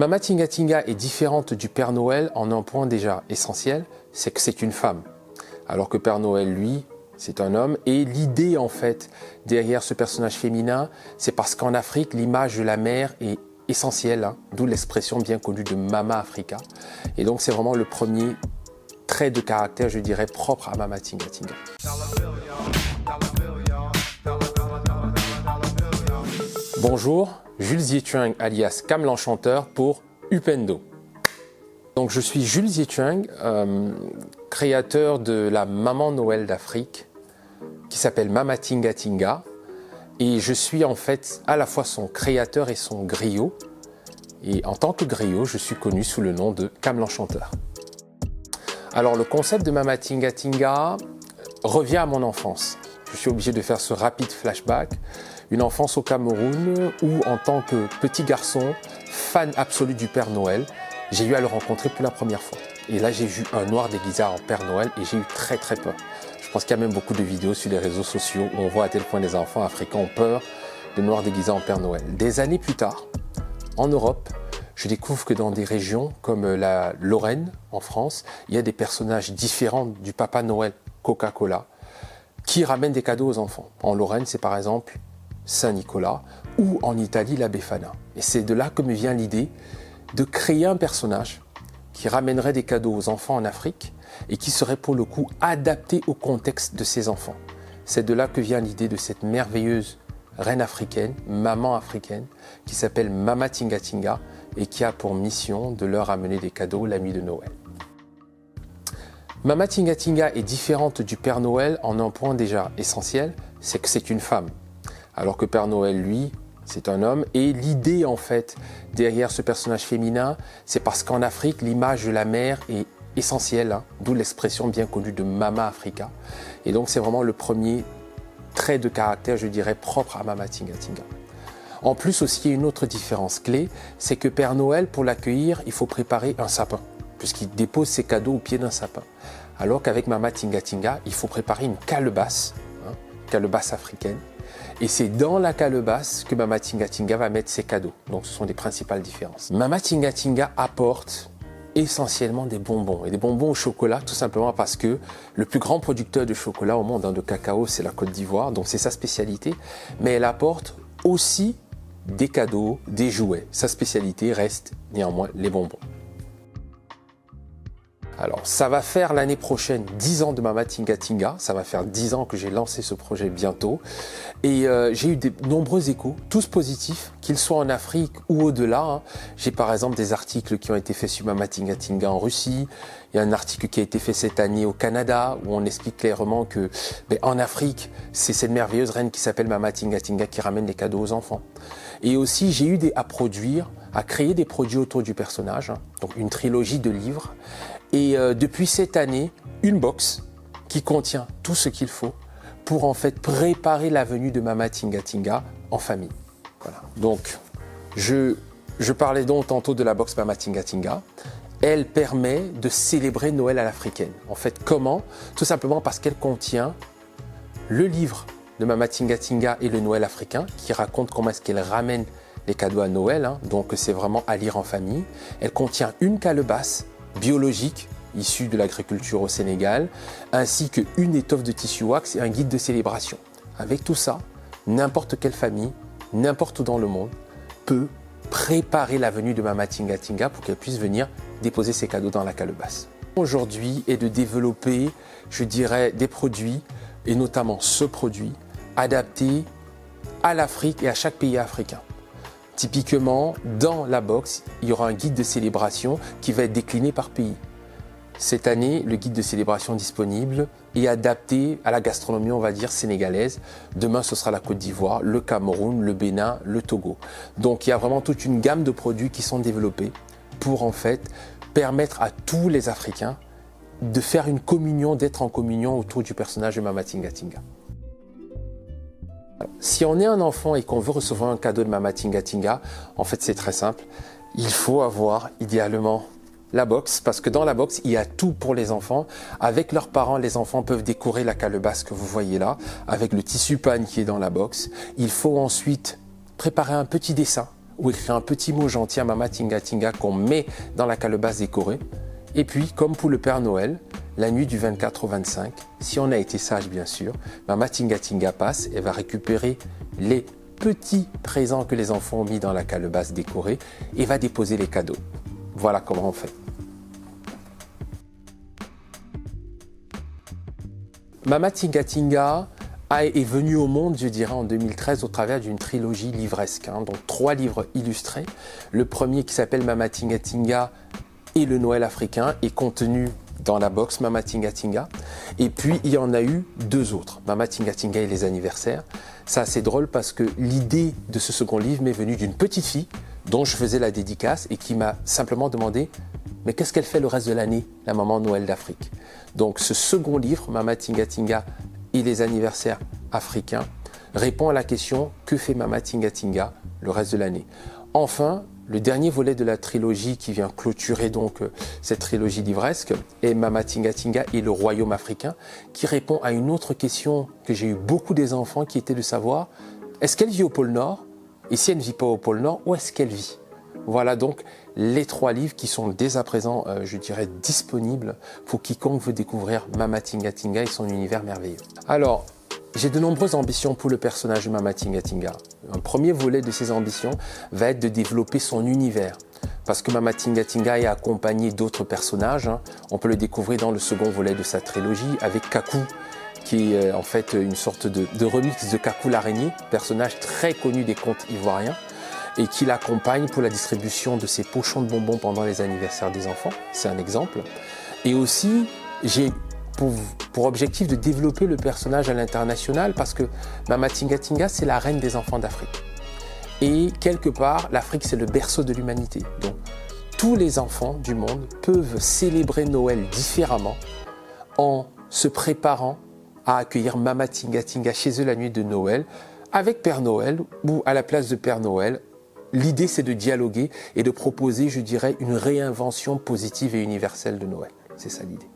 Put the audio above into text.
Mama Tinga Tinga est différente du Père Noël en un point déjà essentiel, c'est que c'est une femme. Alors que Père Noël, lui, c'est un homme. Et l'idée, en fait, derrière ce personnage féminin, c'est parce qu'en Afrique, l'image de la mère est essentielle, hein, d'où l'expression bien connue de Mama Africa. Et donc, c'est vraiment le premier trait de caractère, je dirais, propre à Mama Tinga Tinga. Bonjour, Jules Ziechuang alias Cam l'Enchanteur pour Upendo. Donc je suis Jules Ziechuang, créateur de la Maman Noël d'Afrique qui s'appelle Mama Tinga Tinga, et je suis en fait à la fois son créateur et son griot, et en tant que griot je suis connu sous le nom de Cam l'Enchanteur. Alors le concept de Mama Tinga Tinga revient à mon enfance. Je suis obligé de faire ce rapide flashback. Une enfance au Cameroun où, en tant que petit garçon, fan absolu du Père Noël, j'ai eu à le rencontrer pour la première fois. Et là, j'ai vu un noir déguisé en Père Noël et j'ai eu très très peur. Je pense qu'il y a même beaucoup de vidéos sur les réseaux sociaux où on voit à tel point les enfants africains ont peur de noirs déguisés en Père Noël. Des années plus tard, en Europe, je découvre que dans des régions comme la Lorraine, en France, il y a des personnages différents du Papa Noël Coca-Cola qui ramènent des cadeaux aux enfants. En Lorraine, c'est par exemple Saint-Nicolas, ou en Italie, la Befana. Et c'est de là que me vient l'idée de créer un personnage qui ramènerait des cadeaux aux enfants en Afrique et qui serait pour le coup adapté au contexte de ces enfants. C'est de là que vient l'idée de cette merveilleuse reine africaine, maman africaine, qui s'appelle Mama Tinga Tinga et qui a pour mission de leur amener des cadeaux la nuit de Noël. Mama Tinga Tinga est différente du Père Noël en un point déjà essentiel, c'est que c'est une femme. Alors que Père Noël, lui, c'est un homme. Et l'idée, en fait, derrière ce personnage féminin, c'est parce qu'en Afrique, l'image de la mère est essentielle, hein, d'où l'expression bien connue de Mama Africa. Et donc, c'est vraiment le premier trait de caractère, je dirais, propre à Mama Tinga Tinga. En plus, aussi, il y a une autre différence clé, c'est que Père Noël, pour l'accueillir, il faut préparer un sapin, puisqu'il dépose ses cadeaux au pied d'un sapin. Alors qu'avec Mama Tinga Tinga, il faut préparer une calebasse, hein, calebasse africaine. Et c'est dans la calebasse que Mama Tinga Tinga va mettre ses cadeaux. Donc ce sont les principales différences. Mama Tinga Tinga apporte essentiellement des bonbons. Et des bonbons au chocolat, tout simplement parce que le plus grand producteur de chocolat au monde, hein, de cacao, c'est la Côte d'Ivoire. Donc c'est sa spécialité. Mais elle apporte aussi des cadeaux, des jouets. Sa spécialité reste néanmoins les bonbons. Alors, ça va faire l'année prochaine 10 ans de Mama Tinga Tinga. Ça va faire 10 ans que j'ai lancé ce projet bientôt. Et j'ai eu de nombreux échos, tous positifs, qu'ils soient en Afrique ou au-delà, hein. J'ai par exemple des articles qui ont été faits sur Mama Tinga Tinga en Russie. Il y a un article qui a été fait cette année au Canada où on explique clairement que en Afrique, c'est cette merveilleuse reine qui s'appelle Mama Tinga Tinga qui ramène les cadeaux aux enfants. Et aussi, j'ai eu à créer des produits autour du personnage, hein, donc une trilogie de livres. Et depuis cette année, une box qui contient tout ce qu'il faut pour en fait préparer la venue de Mama Tinga Tinga en famille. Voilà. Donc, je parlais donc tantôt de la box Mama Tinga Tinga. Elle permet de célébrer Noël à l'africaine. En fait, comment? Tout simplement parce qu'elle contient le livre de Mama Tinga Tinga et le Noël africain qui raconte comment est-ce qu'elle ramène les cadeaux à Noël. Hein. Donc, c'est vraiment à lire en famille. Elle contient une calebasse biologique issue de l'agriculture au Sénégal, ainsi qu'une étoffe de tissu wax et un guide de célébration. Avec tout ça, n'importe quelle famille, n'importe où dans le monde, peut préparer la venue de Mama Tinga Tinga pour qu'elle puisse venir déposer ses cadeaux dans la calebasse. Aujourd'hui est de développer, je dirais, des produits, et notamment ce produit, adapté à l'Afrique et à chaque pays africain. Typiquement, dans la box, il y aura un guide de célébration qui va être décliné par pays. Cette année, le guide de célébration disponible est adapté à la gastronomie, on va dire, sénégalaise. Demain, ce sera la Côte d'Ivoire, le Cameroun, le Bénin, le Togo. Donc, il y a vraiment toute une gamme de produits qui sont développés pour, en fait, permettre à tous les Africains de faire une communion, d'être en communion autour du personnage de Mama Tinga Tinga. Si on est un enfant et qu'on veut recevoir un cadeau de Mama Tinga Tinga, en fait c'est très simple. Il faut avoir idéalement la box, parce que dans la box, il y a tout pour les enfants. Avec leurs parents, les enfants peuvent décorer la calebasse que vous voyez là, avec le tissu pagne qui est dans la box. Il faut ensuite préparer un petit dessin ou écrire un petit mot gentil à Mama Tinga Tinga qu'on met dans la calebasse décorée. Et puis, comme pour le Père Noël, la nuit du 24 au 25, si on a été sage bien sûr, Mama Tinga Tinga passe et va récupérer les petits présents que les enfants ont mis dans la calebasse décorée et va déposer les cadeaux. Voilà comment on fait. Mama Tinga Tinga est venue au monde, je dirais, en 2013 au travers d'une trilogie livresque, donc 3 livres illustrés. Le premier qui s'appelle Mama Tinga Tinga et le Noël africain est contenu dans la box Mama Tinga Tinga. Et puis il y en a eu 2 autres, Mama Tinga Tinga et les anniversaires. C'est assez drôle parce que l'idée de ce second livre m'est venue d'une petite fille dont je faisais la dédicace et qui m'a simplement demandé « Mais qu'est-ce qu'elle fait le reste de l'année, la maman Noël d'Afrique ?» Donc ce second livre, Mama Tinga Tinga et les anniversaires africains, répond à la question « Que fait Mama Tinga Tinga le reste de l'année ?» Enfin, le dernier volet de la trilogie qui vient clôturer donc cette trilogie livresque est Mama Tinga Tinga et le royaume africain, qui répond à une autre question que j'ai eu beaucoup des enfants, qui était de savoir est-ce qu'elle vit au pôle Nord? Et si elle ne vit pas au pôle Nord, où est-ce qu'elle vit? Voilà donc les 3 livres qui sont dès à présent, je dirais, disponibles pour quiconque veut découvrir Mama Tinga Tinga et son univers merveilleux. Alors, j'ai de nombreuses ambitions pour le personnage de Mama Tinga Tinga. Un premier volet de ces ambitions va être de développer son univers. Parce que Mama Tinga Tinga est accompagné d'autres personnages. On peut le découvrir dans le second volet de sa trilogie avec Kakou, qui est en fait une sorte de remix de Kakou l'araignée, personnage très connu des contes ivoiriens, et qui l'accompagne pour la distribution de ses pochons de bonbons pendant les anniversaires des enfants. C'est un exemple. Et aussi, j'ai pour objectif de développer le personnage à l'international parce que Mama Tinga Tinga, c'est la reine des enfants d'Afrique. Et quelque part, l'Afrique, c'est le berceau de l'humanité. Donc, tous les enfants du monde peuvent célébrer Noël différemment en se préparant à accueillir Mama Tinga Tinga chez eux la nuit de Noël, avec Père Noël ou à la place de Père Noël. L'idée, c'est de dialoguer et de proposer, je dirais, une réinvention positive et universelle de Noël. C'est ça l'idée.